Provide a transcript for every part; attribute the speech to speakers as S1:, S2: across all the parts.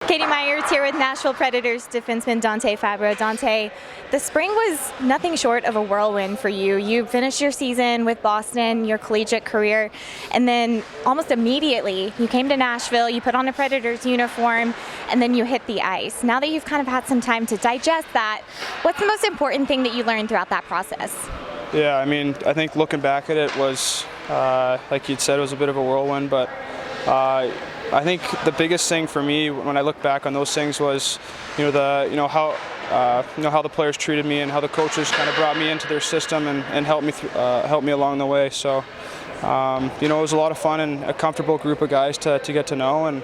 S1: Katie Myers here with Nashville Predators defenseman Dante Fabbro. Dante, the spring was nothing short of a whirlwind for you. You finished your season with Boston, your collegiate career, and then almost immediately you came to Nashville, you put on a Predators uniform, and then you hit the ice. Now that you've kind of had some time to digest that, what's the most important thing that you learned throughout that process?
S2: Yeah, I mean, I think looking back at it was, like you'd said, it was a bit of a whirlwind, but I think the biggest thing for me when I look back on those things was, how the players treated me and how the coaches kind of brought me into their system and helped me along the way. So, it was a lot of fun and a comfortable group of guys to get to know. And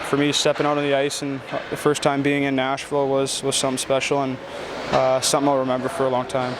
S2: for me, stepping out on the ice and the first time being in Nashville was something special and something I'll remember for a long time.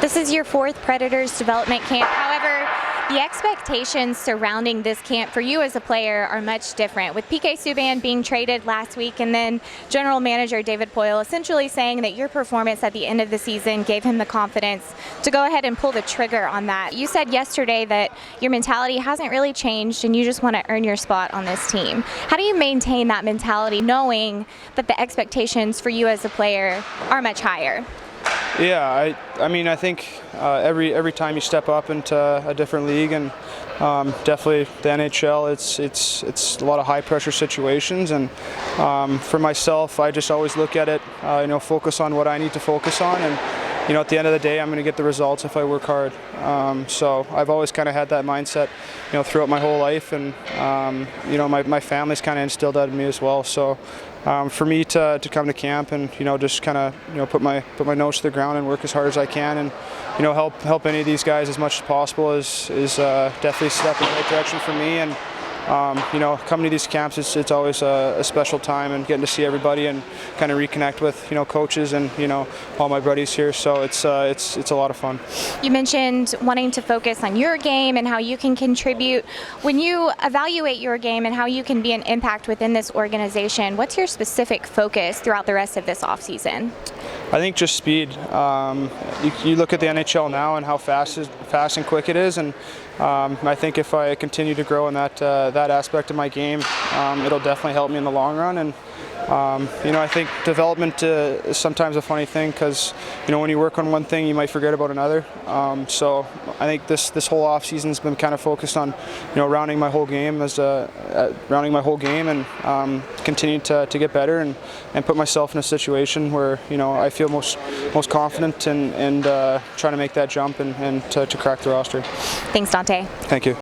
S1: This is your fourth Predators development camp. However, the expectations surrounding this camp for you as a player are much different. With PK Subban being traded last week and then general manager David Poile essentially saying that your performance at the end of the season gave him the confidence to go ahead and pull the trigger on that. You said yesterday that your mentality hasn't really changed and you just want to earn your spot on this team. How do you maintain that mentality knowing that the expectations for you as a player are much higher?
S2: Yeah, I mean, I think every time you step up into a different league, and definitely the NHL, it's a lot of high pressure situations. And for myself, I just always look at it, focus on what I need to focus on, and at the end of the day, I'm going to get the results if I work hard. So I've always kind of had that mindset, throughout my whole life, and my family's kind of instilled that in me as well. So for me to come to camp and just kind of put my nose to the ground and work as hard as I can, and help any of these guys as much as possible is definitely a step in the right direction for me. And coming to these camps, it's always a special time, and getting to see everybody and kind of reconnect with coaches and all my buddies here. So it's a lot of fun.
S1: You mentioned wanting to focus on your game and how you can contribute. When you evaluate your game and how you can be an impact within this organization, what's your specific focus throughout the rest of this offseason?
S2: I think just speed. You look at the NHL now and how fast and quick it is, and I think if I continue to grow in that aspect of my game, it'll definitely help me in the long run. And I think development is sometimes a funny thing, because when you work on one thing, you might forget about another. So I think this whole off season has been kind of focused on rounding my whole game and continue to get better and put myself in a situation where I feel most confident and trying to make that jump and to crack the roster.
S1: Thanks, Dante.
S2: Thank you.